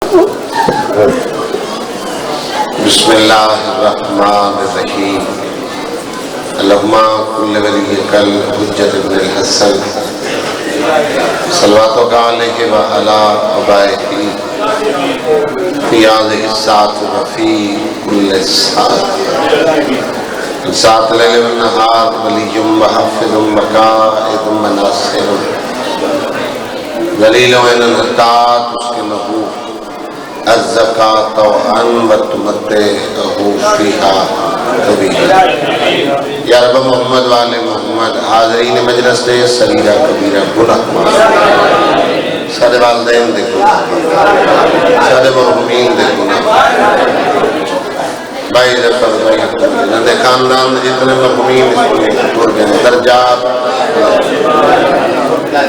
بسم اللہ الرحمن الرحیم اللہم کل ولیک الحجۃ ابن الحسن صلواتک علیہ وعلی آبائہ فی هذه الساعة وفی کل ساعة ساعة لیل والنہار ولی وحافظ وقائد وناصر ذلیل وانحطاط مسکنہ الزکاة وان وتمتعہ فیہا طویلا۔ یا رب محمد والے محمد حاضرین مجلس دے صغیرہ کبیرہ گناہ سارے والدین دے گناہ سارے مرحومین دے گناہ بھائی دے فرض بھائی نندے خاندان دے جتنے مرحومین ٹور گئے درجات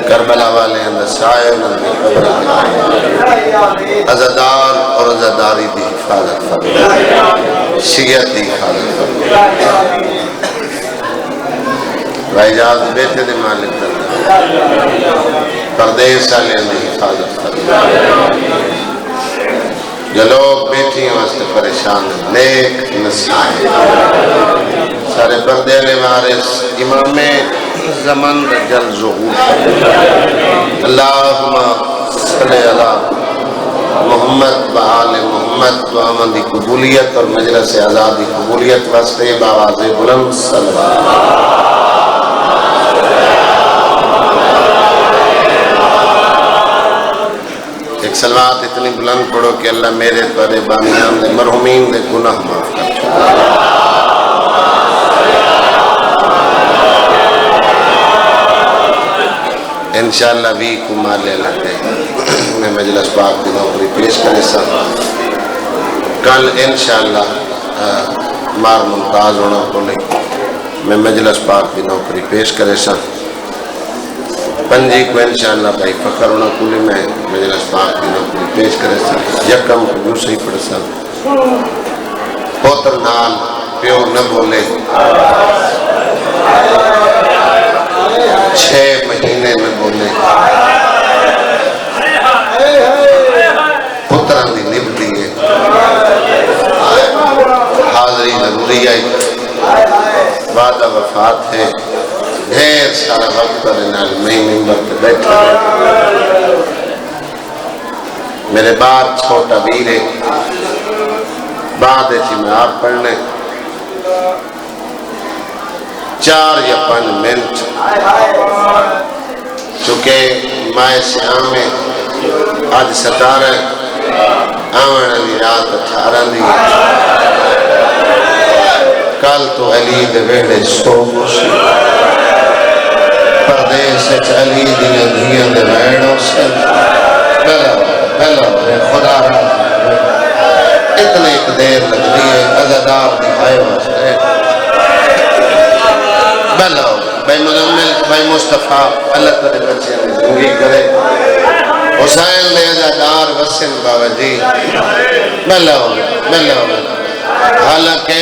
کربلا والے اندر سائے نندے قبر عزادار اور عزاداری دی حفاظت فرما شیعت دی حفاظت فرما بھائی جاز بیٹے دے مالک در پردیس والے دی حفاظت فرما جو لوگ بیٹھی ہیں واسطے پریشان ہیں نیک نصیحت سارے پردے لے وارث امام زمن جل ظہور اللہم صلی اللہ محمد بآل محمد دعاوں دی قبولیت اور مجلس آزادی قبولیت واسطے باواز بلند صلوات ایک صلوات اتنی بلند پڑھو کہ اللہ میرے پر بامیان دے مرحومین دے گناہ معاف کر انشاءاللہ بھی کمال لے لگتے میں مجلس پاک دی نوکری پیش کرے سا کل انشاءاللہ مار ممتاز ہونا کو لے میں مجلس پاک دی نوکری پیش کرے سا پنجی کو انشاءاللہ بھائی فخر ہونا کو لے میں مجلس پاک دی نوکری پیش کرے سا یکم کو جو صحیح پڑھ سا پوتر نال پیو نہ بولے 6 مہینے میں بولے پتران دی نب دیئے حاضری ضروری آئی وعدہ وفات ہے ڈھیر سارا وقت پر انال میں ممبر پہ بیٹھا میرے بعد چھوٹا بیرے بعد ایسی میں آپ پڑھنے 4 یا 5 منٹ چونکہ مائے سے آمیں آج 17 آمن علی رات 18 دی کل تو علی دے ویڑے سو خوشی پردیس علی دیاں دھیاں دے ویڑوں سے بلا خدا را اتنے ایک دیر لگ رہی ہے عزادار دکھائے واسطے بلاؤ بھائی مزمل بھائی مصطفیٰ اللہ تعالی بچے میں زندگی کرے حسین لے عزادار وسن بابا جی بلاؤ حالانکہ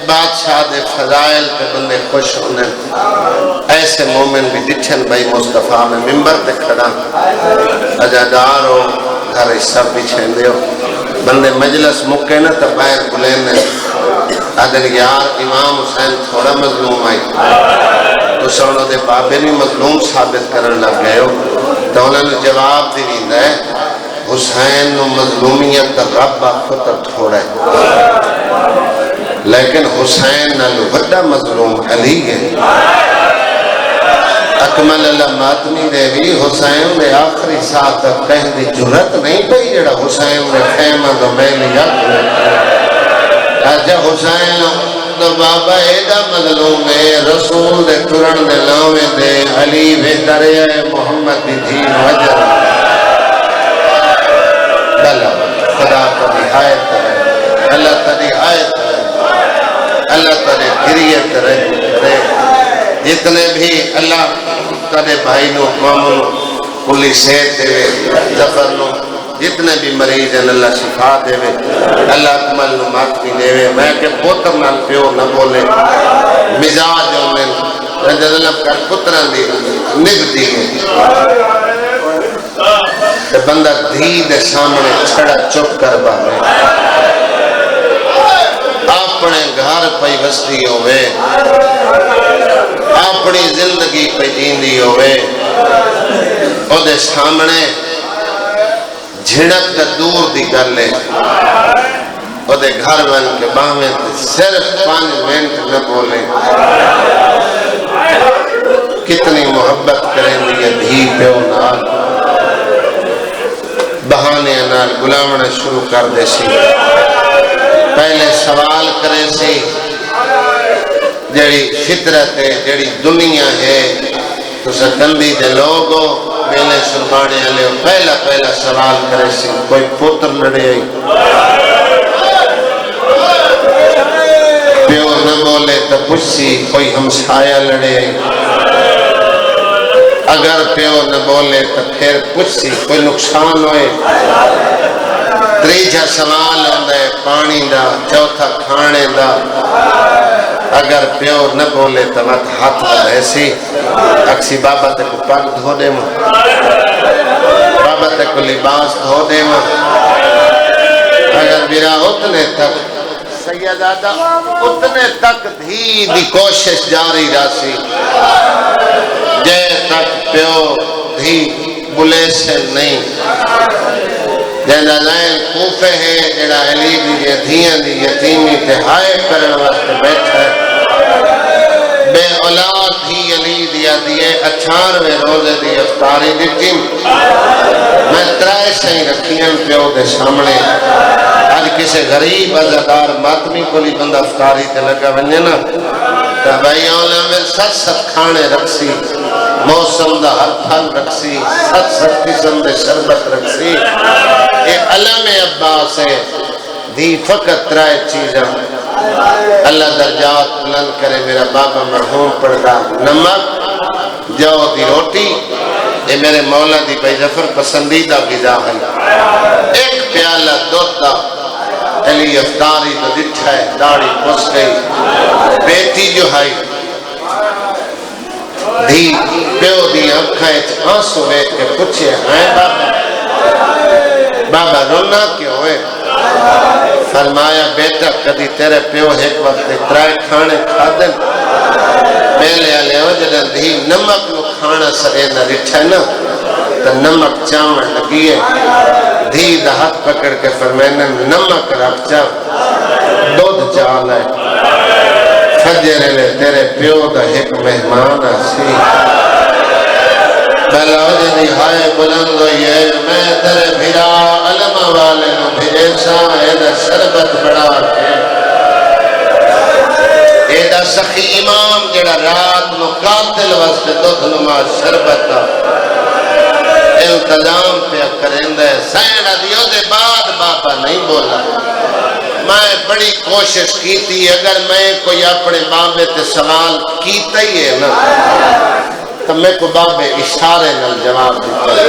بادشاہ دے فضائل پہ بندے خوش ہونے ایسے مومن بھی دکھن بھائی مصطفیٰ میں ممبر تے کھڑا عزادار ہو گھر حصہ پیچھیں دے ہو بندے مجلس مکے نہ تبائر بلین نے آدھر یار امام حسین تھوڑا مظلوم آئی تو سوڑوں دے بابے نہیں مظلوم ثابت کرن لگ گئے ہو تو انہوں نے جواب دیوین ہے حسین نو مظلومیت رب خطر تھوڑا ہے لیکن حسین نہ وڈا مظلوم علی ہے اکمل اللہ ماتمی دے بھی حسین نے آخری ساتھ تک کہیں دی جرت نہیں پئی جڑا حسین نے خیمہ دو میلی آجا حسین تو بابا ایدہ مظلوم ہے رسول دے قرآن دے لاوے دے علی بہتر ہے محمد دی دین وجر بلا خدا تری آیت رہے اللہ تری آیت رہے اللہ تری گریت رہے جتنے بھی اللہ تری بھائی نو مامن کلی صحت دے ظفر نو جتنے بھی مریض ہیں اللہ شفا دے اللہ اکمل نو معافی دے میں کہ پوتر نال پیو نہ بولے مزاج ہونے رجل اللہ کر پتران دی نب دی کہ بندہ دھی دے سامنے چھڑا چپ کر باوے اپنے گھر پئی وستی ہوئے اپنی زندگی پہ جیندی ہوئے او دے سامنے جھڑک دور دی کر لے او دے گھر بن کے باہیں صرف 5 منٹ نہ بولے کتنی محبت کریں دیئے دھی پیو نال بہانے نال غلامنا شروع کر دے سی پہلے سوال کرے سی جڑی فطرت ہے جڑی دنیا ہے تو سکندی دے لوگو میلے سرمانے لے پہلا سوال کرے سی کوئی پتر لڑے آئی پیو نہ بولے تو پوچھی کوئی ہمسایہ لڑے آئی اگر پیو نہ بولے تو پھر پوچھی کوئی نقصان ہوئے تریجا سوال ہوندہ ہے پانی دا چوتھا کھانے دا اگر پیو نہ بولے تو مت ہاتھ بدھے سی اکسی بابا تے کو پاک دھو دے ماں بابا تے کو لباس دھو دے ماں اگر میرا اتنے تک سیدادہ اتنے تک دھی دی کوشش جاری راسی جے تک پیو دھی بلے سے نہیں جینا لائن کوفے ہے جینا علی دی دھیاں دی یتیمی تے ہائے کرن واسطے بیٹھا ہے بے اولاد ہی علی دیا دیئے 18ویں روزے دی افطاری دیتی میں 3 سہیں رکھیاں پیو دے سامنے آج کسے غریب عزادار ماتمی کولی بندہ افطاری تے لگا بنجے نا تو بھائی اولا میں 7 کھانے رکھسی موسم دا ہر پھل رکھسی 7 قسم دے شربت رکھسی اے علم عباس ہے دی فقط 3 چیزاں اللہ درجات بلند کرے میرا بابا مرحوم پڑھا نمک جو دی روٹی اے میرے مولا دی بھائی ظفر پسندیدہ غذا ہے 1 پیالہ دودھ دا علی افطاری تو دٹھا ہے داڑھی پس گئی بیٹی جو ہے دھی پیو دی آنکھائیں آنسو بیٹھ کے پوچھے ہیں بابا رونا کیوں ہے فرمایا بیٹا کدی تیرے پیو ایک وقت 3 کھانے کھا دن پہلے آلے ہو جدن دھی نمک نو کھانا سرے نہ رٹھا نا تو نمک چاون لگی ہے دھی دا ہاتھ پکڑ کے فرمائنا نمک رکھ جا دودھ چال ہے فجر لے تیرے پیو دا ایک مہمان سی بلا جنی ہائے بلند ہوئی ہے میں تیرے بھرا علم والے نو بھیجے سا ایدہ شربت بڑا کے ایدہ سخی امام جڑا رات نو قاتل واسطے دودھ نما شربت التظام پہ کرندہ ہے سینہ دیو دے بعد باپا نہیں بولا میں بڑی کوشش کی تھی اگر میں کوئی اپنے بابے تے سوال کیتا ہی ہے نا تو میں کو بابے اشارے نل جواب دیتا ہے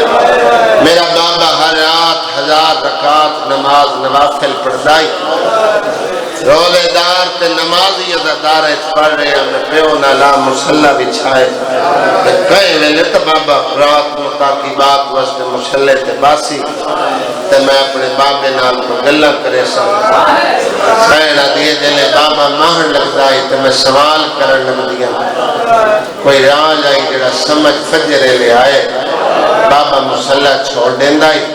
میرا بابا ہر رات 1000 رکعت نماز نوافل پڑھدائی روزے دار تے نمازی عزادار پڑھ رہے ہیں میں پیو نالا مسلح بچھائے کہیں میں لیتا بابا رات متاقیبات واسطے مسلح تے باسی تے میں اپنے بابے نال کو گلہ کرے سا سینہ دیئے دلے بابا ماہن لگ دائی تے میں سوال کرن لگ دیا کوئی راج آئی جڑا سمجھ فجرے لے آئے بابا مسلح چھوڑ دیندائی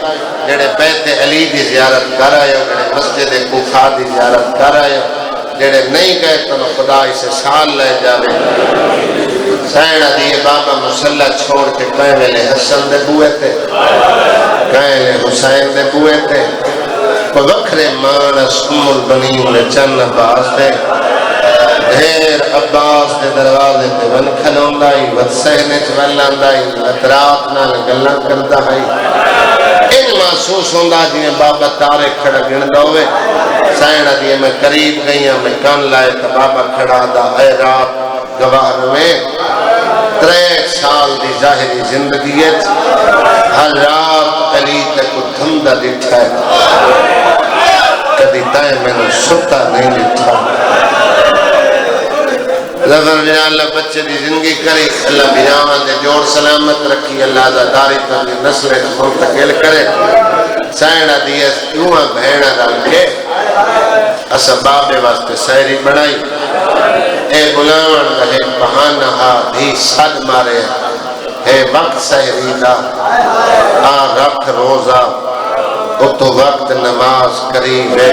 جڑے بیت علی دی زیارت کر آئے جڑے مسجد کوفہ دی زیارت کر آئے جڑے نہیں گئے تو خدا اسے سال لے جاوے سینہ دیئے بابا مسلح چھوڑ کے کہیں ویلے حسن دے بوئے تھے کہیں لے حسین دے بوئے تھے کو وکھرے مانا سم البنیم لے چند عباس دے دھیر عباس دے دروازے تے ون کھلوں دائی ود سہنے چولان دائی لطرات نال گلہ کردہ ہائی ان محسوس ہوندہ جنہیں بابا تارے کھڑا گرد ہوئے سینہ دیئے میں قریب گئیاں میں کان لائے تا بابا کھڑا دا اے رات گواہ رویں 3 سال دی ظاہری زندگیت ہر رات علی تک دھمدہ لٹھا ہے کدی تائیں میں نے ستا نہیں لٹھا ظفر بن اللہ بچے دی زندگی کری، اللہ بیاواں دے جوڑ سلامت رکھی، اللہ آزاداری تو دی نسل منتقل کرے۔ سائنہ دیس کیوں بہنہ رل کے اسا بابے واسطے سہری بڑھائی، اے بلاون رہے بہانہ ہا بھی سد مارے، اے وقت سہری دا آ رکھ روزہ اتو وقت نماز قریب ہے،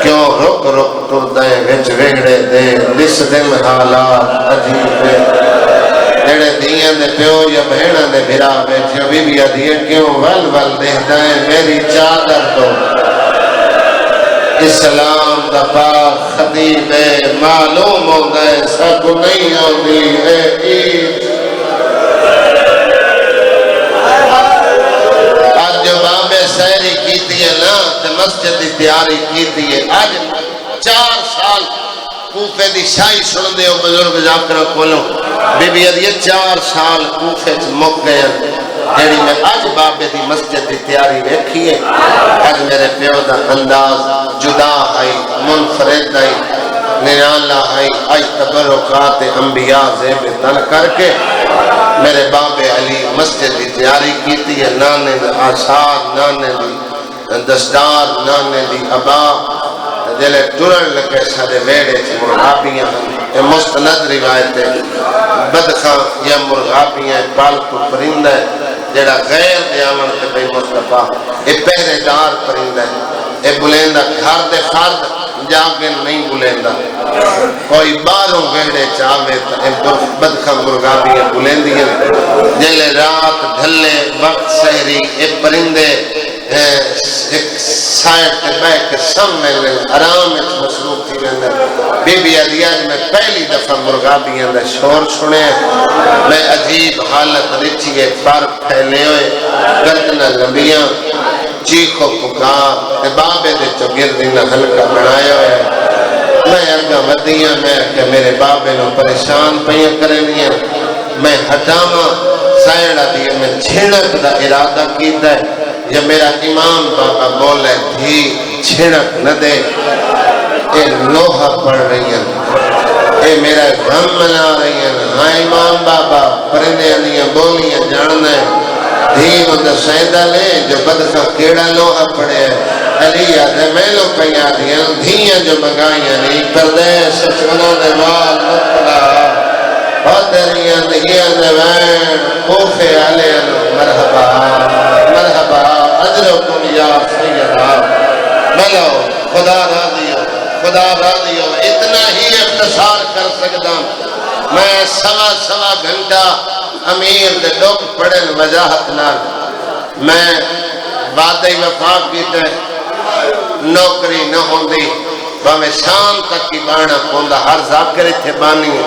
کیوں رک رک ٹردیں وچ وگڑے دے دس دن حالات عجیب ہے، جڑے دیاں دے پیو یا بہنہ دے بھرا بیٹھے بی بی دیئے کیوں ول ول دے دائیں میری چادر تو اسلام دا پاک خطیب ہے، معلوم ہو گئے سب نہیں ہوگی ہے عید۔ آج جو بابے سہری کیتی ہے نا تے مسجد دی تیاری کیتی ہے، آج 4 سال کوفے دی شاہی سن دے ہو بزرگ جاکرہ کھولوں، بی بی یہ 4 سال کوفے مک گئے ہیں، جیڑی میں آج بابے دی مسجد دی تیاری دیکھی ہے، آج میرے پیو دا انداز جدا آئی، منفرد آئی، نرالا آئی، آج تبرکات انبیاء زیب تن کر کے میرے بابے علی مسجد دی تیاری کیتی ہے، نانے دی آثار، نانے دی دستار، نانے دی عبا، جلے ٹرن لگے سارے ویڑے تھے مرغابیاں، یہ مستند روایت ہے، بدخاں یا مرغابیاں پالتو پرندہ ہے، جڑا غیر دیامن کے بھئی مصطفیٰ، یہ پہرے دار پرندہ ہے، یہ بلندہ گھر دے فرد جاگن نہیں بلندہ، کوئی باروں ویڑے چاہوے تا بدخاں مرغابیاں بلندی ہیں، جلے رات دھلے وقت سہری یہ پرندے ایک سائٹ کے بے کے سم میں آرام ایک مصروف تھی رہنے، بی بی عدیاج میں پہلی دفعہ مرغابیاں دا شور سنے، میں عجیب حالت رچھئے پر پھیلے ہوئے گردنہ لمبیاں چیخو پکار بابے دے چگردی نہ ہلکا بنائے ہوئے، میں اگا ودیاں میں کہ میرے بابے نو پریشان پہیاں کرنیاں، میں ہٹاما سائڑا دیا میں چھڑک دا ارادہ کیتا ہے، یا میرا امام بابا بولے دھی چھڑک نہ دے، اے لوہا پڑ رہی ہیں، اے میرا غم منا رہی ہیں، ہاں امام بابا پرندے انیاں بولیاں جاننا ہے، دھی مدہ سیدہ لے جو بدخہ کیڑا لوہا پڑے ہے، علی آدھے میلوں پہیاں دیاں دھیاں جو مگائیاں نہیں پردے سچونوں دے وال مطلع بہتریاں دھیاں دے وین کوفے آلیاں مرحبا مرحبا اجرکم یا سیدہ ملو خدا راضی ہو اتنا ہی اختصار کر سکتا میں سوا گھنٹہ امیر دے لوگ پڑھن وجاہت نال میں وعدہ وفاق کیتے نوکری نہ ہوندی باویں شام تک کی بانا پوندا ہر ذاکر تھے بانی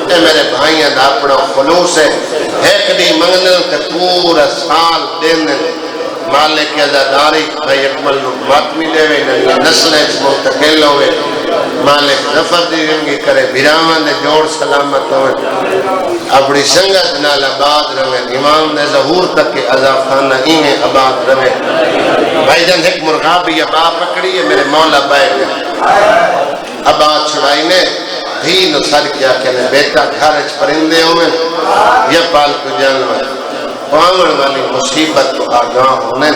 اے میرے بھائیاں دا اپنا خلوص ہے ایک دی منگنل کے پورا سال دینے مالک ازاداری بھائی اکمل ماتمی دے وے نسل اس منتقل ہوئے مالک ظفر دی زندگی کرے بیرامان دے جوڑ سلامت ہوئے اپنی سنگت نال آباد روے امام دے ظہور تک کے عذاب خانہ انہیں آباد روے بھائی جان ایک مرغابی ابا پکڑی ہے میرے مولا بائے گئے آباد چھڑائی نے دھی نو سر کیا کہنے بیٹا گھرچ پرندے ہوئے یا پال کو جانور پاون والی مصیبت کو آگاہ ہونے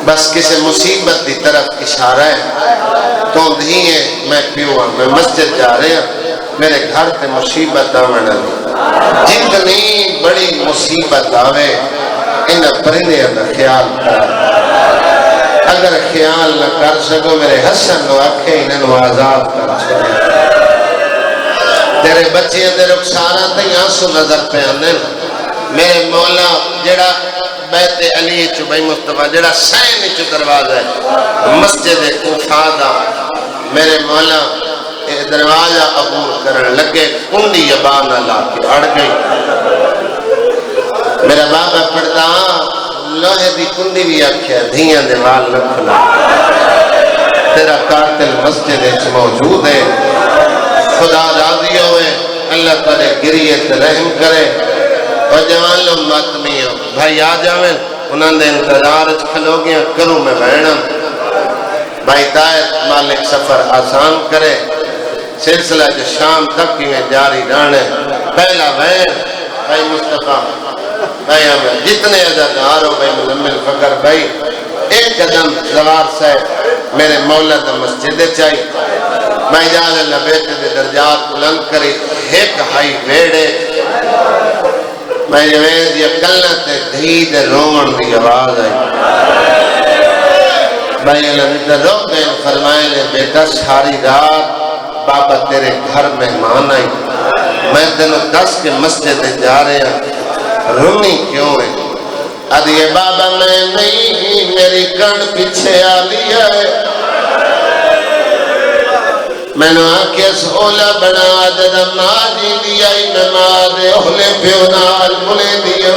بس کسی مصیبت دی طرف اشارہ ہے تو دھیئے میں پیوہ میں مسجد جا رہے ہیں میرے گھر تے مصیبت آمن علی جتنی بڑی مصیبت آوے انہ پرندے اندر خیال کر اگر خیال نہ کر سکو میرے حسن نو اکھے انہوں آزاد کر سکو تیرے بچے اندر رخسارہ تے آنسو نظر پہ آنے میرے مولا جڑا بیت علی چبئی مصطفیٰ جڑا سین چو دروازہ ہے مسجد کوفادہ میرے مولا دروازہ عبور کرن لگے کنڈی یبانہ لا کے اڑ گئی میرا بابا پڑھتا لوہے دی کنڈی بھی آکھیا دھیاں دے وال نہ کھلا تیرا قاتل مسجد اچ موجود ہے خدا راضی ہوئے اللہ تعالی گریت رحم کرے اور جوان لوگ ماتمی ہو بھائی آ جاویں انہوں نے انتظار کھلو گیا کروں میں بہنا بھائی طائر مالک سفر آسان کرے سلسلہ جو شام تک کی میں جاری رہنے پہلا وین بھائی مصطفیٰ بھائی ہمیں جتنے اداکار ہو بھائی مزمل فکر بھائی ایک قدم زوار سے میرے مولا دا مسجد چاہی میں جال اللہ بیٹے دے درجات بلند کری ایک ہائی ویڑے میں جوید یہ کلت دھید رومن دی آواز آئی بھائی اللہ روک گئے فرمائے لے بیٹا ساری رات بابا تیرے گھر مہمان آئی میں تینوں دس کے مسجد جا رہے ہیں رومی کیوں ہے ادھیے بابا میں نہیں میری کن پیچھے آ لیا ہے میں نے آنکھیں سولا بنا دادا ماں جی دیا ہی نماز اہلے پیونال ملے دیا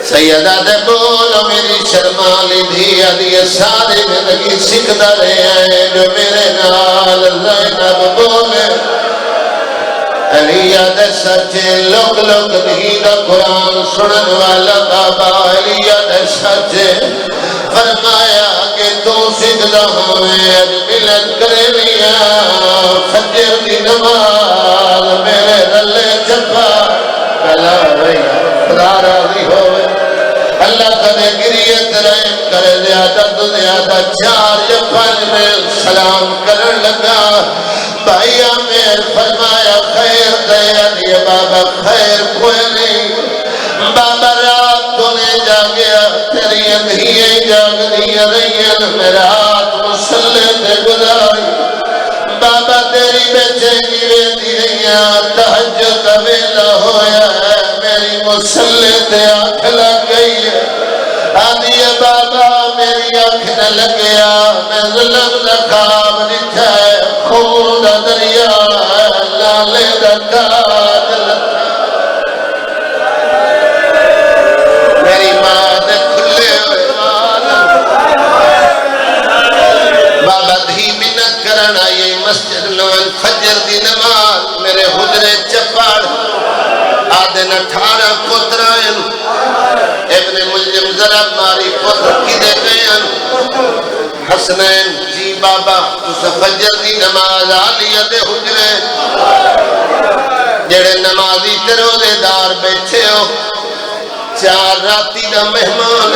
سیدہ دے بولو میری شرمالی دیا دیا سارے زندگی سکھتا رہے ہیں جو میرے نال زینب بولے علیہ دے سچے لوگ لوگ نہیں دا قرآن سنن والا بابا علیہ دے سچے فرمایا کہ تو سکھتا ہوئے اج ملت کرے لیا فجر دی نماز میرے رلے چپا کلا بھیا خدا راضی ہوئے اللہ کرے گریت رحم کرے زیادہ چار یا پانچ میں سلام کرن لگا بھائی آمیر فرمایا خیر دیا دیا بابا خیر کوئی نہیں بابا رات تو نے جاگیا تیری اندھیے جاگ دیا رہی میرا ہاتھ مسلح تے گزاری بابا تیری بیچے نیوے دی رہیاں تحجد ویلا ہویا ہے میری مسلح تے آنکھ لگ گئی ہے آدھی بابا میری آنکھ نہ لگیا میں ظلم دا خواب نٹھا ہے خون دا دریا ہے لالے دا کاج لکھا میری ماں دے کھلے ہوئے بابا دھی منت کرنا یہ مسجد نوال فجر دی نماز میرے حجرے چپاڑ آدھے نہ 18 پترائن ابن ملجم ذرا ماری پتر کی دے گئے حسنین جی بابا اس فجر دی نماز آلیہ دے حجرے جڑے نمازی تروزے دار بیٹھے ہو چار راتی دا مہمان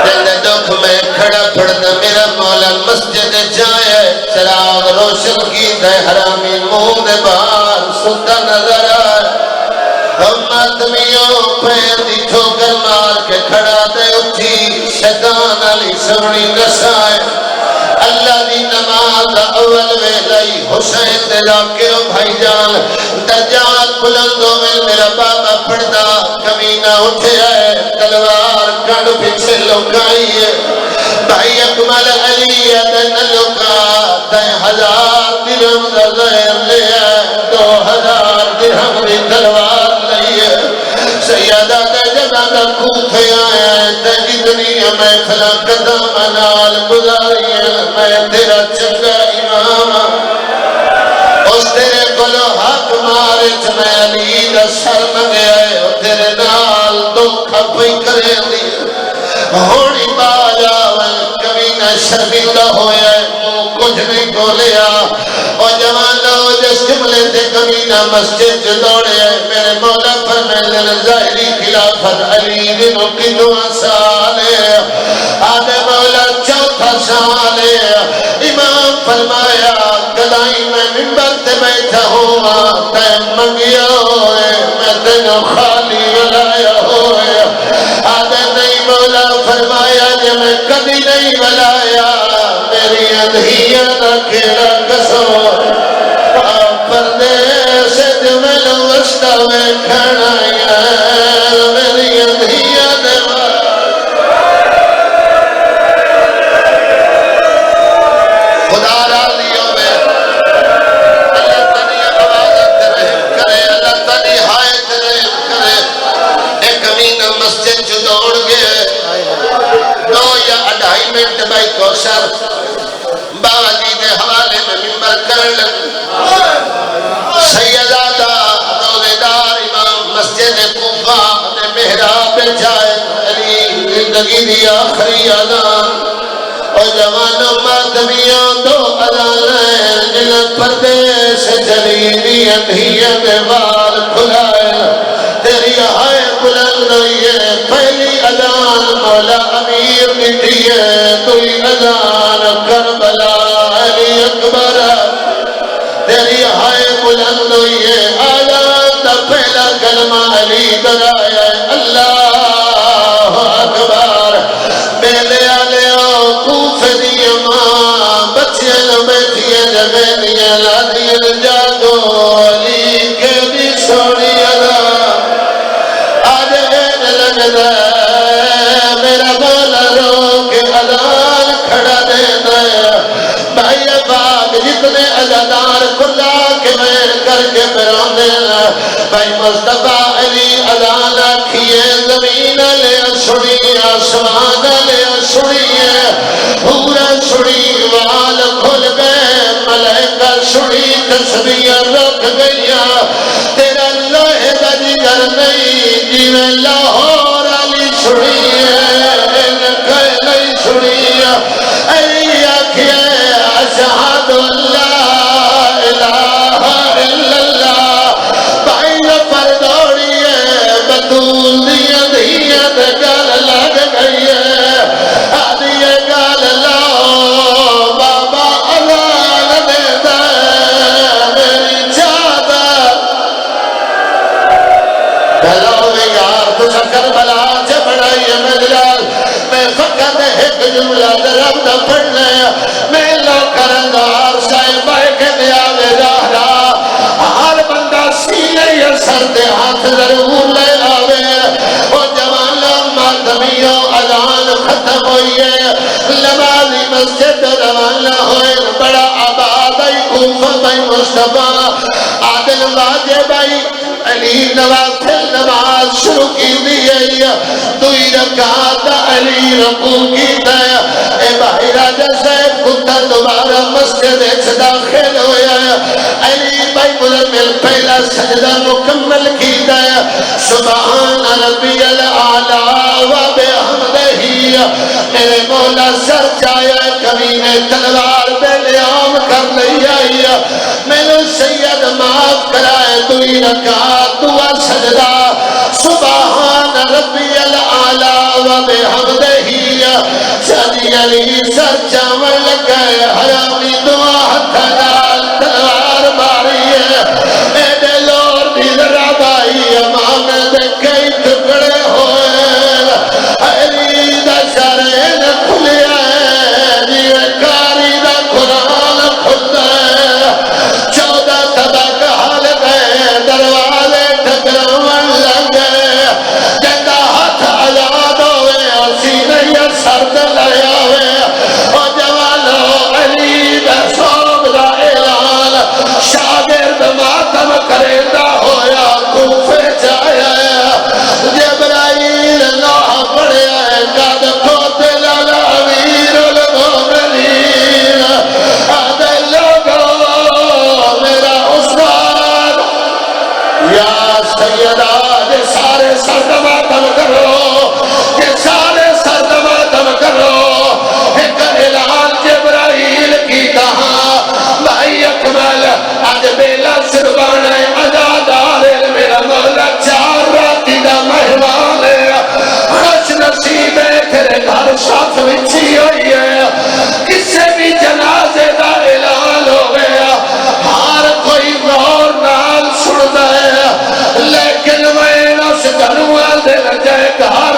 جلدے دکھ میں کھڑا پڑتا میرا مولا مسجد جائے چراغ روشن کی دے حرامی منہ دے باہر ستا نظر آئے ہم آدمیوں پیر دی ٹھوکر مار کے کھڑا دے اٹھی شیطان علی سونی نسائے اللہ دی نماز اول ویلائی حسین دے لاکرو بھائی جان درجات بلندوں میں میرا بابا پڑھدا کمینہ اٹھے آئے تلوار کڑ پیچھے لوکائی ہے بھائی اکمل علی دن لوکا 10,000 درہم دا زہر لے آئے 2,000 درہم دی تلوار لئیے سیدہ دے جگہ دا کوفے آئے تے جتنی میں فلا قدم نال گزاری میں تیرا چنگا امام اس تیرے کلو حق مارے میں علی دا سر منگے آئے اور تیرے نال دو کھپی کرے دی ہونی باجا کمینہ شرمندہ ہویا کچھ نہیں بولیا اور جوانوں جس جملے تے کمینہ مسجد جو دوڑے میرے مولا فرمائے ظاہری خلافت علی بن قدوہ سالے آدھے مولا چوتھا سالے امام فرمایا گدائی میں منبر تے بیٹھا ہوا تے منگیا ہوئے میں تینوں خالی ولایا ہوئے آدھے نہیں مولا فرمایا جے میں کبھی نہیں ولایا میری اندھیاں نہ کھیڑا کسو پردیس جمل وسطہ میں کھڑا میری اندھیاں نہ خدا راضی ہوئے اللہ تنی عبادت رحم کرے اللہ تنی حایت رحم کرے ایک امینہ مسجد جو دوڑ گئے 2 یا 2.5 منٹ بائی کوشر بابا جی دے حوالے میں ممبر کر لگ سیدادہ روزے دار امام مسجد کوفہ نے محراب جائے علی زندگی دی آخری آدان اور جوانوں ماتمیوں 2 مولانا جن پردیس جلیلی اندھیاں میں بال کھلائے تیری آئے بلند ہوئیے پہلی اذان مولا امیر مٹھیے توی اذان کربلا علی اکبر تیری آئے بلند ہوئیے آزان دا پہلا کلمہ علی درایا اللہ اکبر میلے آلے کوف دی ماں بچیاں بیٹھیاں جگینیاں لادیاں جاگو علی کے بھی سوڑی اذان آج این لگتا ہے میرا مولا رو کے اذان کھڑا دیتا ہے بھائی باغ جتنے عزادار کھلا کے میں کر کے پرانے بھائی مصطفیٰ علی اذان آکھیے زمین لے سڑی آسمان لے سڑی پورا سڑی وال کھل گئے ملائکہ سڑی تسبیح رکھ گئی تیرا لوہے دا جگر نہیں جیویں لاہور علی سڑی نہیں سڑی علی آکھیے اشہد اللہ الہ الا اللہ بھائی پر دوڑیے بطول دیا دیا گل لگ گئی آدھی گل لاؤ بابا اذان دے دے میری چادر بھلاؤ میں یار تجھا کربلا سے بڑھائی مجلال میں فقط ایک جملہ درم نہ پڑھنے میں لو کرندار صاحب کے دیا لے رہا ہر بندہ سینے یا سر دے ہاتھ ضرور لے آوے وہ جوان مادمیوں اذان ختم ہوئی ہے نمازی مسجد روانہ ہوئے بڑا آباد آئی کوفہ بھائی مصطفیٰ عادل واجب آئی علی نوافل نماز شروع کی دیئے دوئی رکعت علی رکوع کی دیا اے بھائی راجہ صاحب کتا دوبارہ مسجد ایک داخل ہویا علی بھائی مزمل پہلا سجدہ مکمل کی دیا سبحان ربی العالی و بحمدہی میرے مولا سر چایا کمینے تلوار بے لیام کر لیا میرے سید معاف کرائے دوئی رکعت دعا سجدہ سبحان ربی العالی و بحمدہی شادی علی سر چاول لگائے حرامی دعا ہتھنال تلوار ماری ایڈے لور بھی ذرا بائی امام دے کئی ٹکڑے ہوئے علی دا شرین کھلیا ہے جیوے کاری دا قرآن کھلتا ہے 14 طبق حال گئے دروازے ٹکرون لگے جندہ ہاتھ آزاد ہوئے اور سینے یا سرد لیا ہوئے اور جوانو علی دا صوب دا اعلان شاگرد ماتم کریندہ ہویا کوفے جایا جبرائیل نوح پڑیا ہے قد قتل الامیر المومنین آدھے لوگو میرا استاد یا سیدہ جے سارے سرد ماتم کرو جے سارے سرد ماتم کرو ایک اعلان جبرائیل کی کہا بھائی اکمل آج بیلا سربانے عزادار میرا مولا 4 راتی دا مہمان ہے خوش نصیب ہے تیرے گھر شاف وچھی ہوئی ہے کسے بھی جنازے دا اعلان ہو گیا ہر کوئی غور نال سن دے لیکن میں اس گھروں دے جائے گھر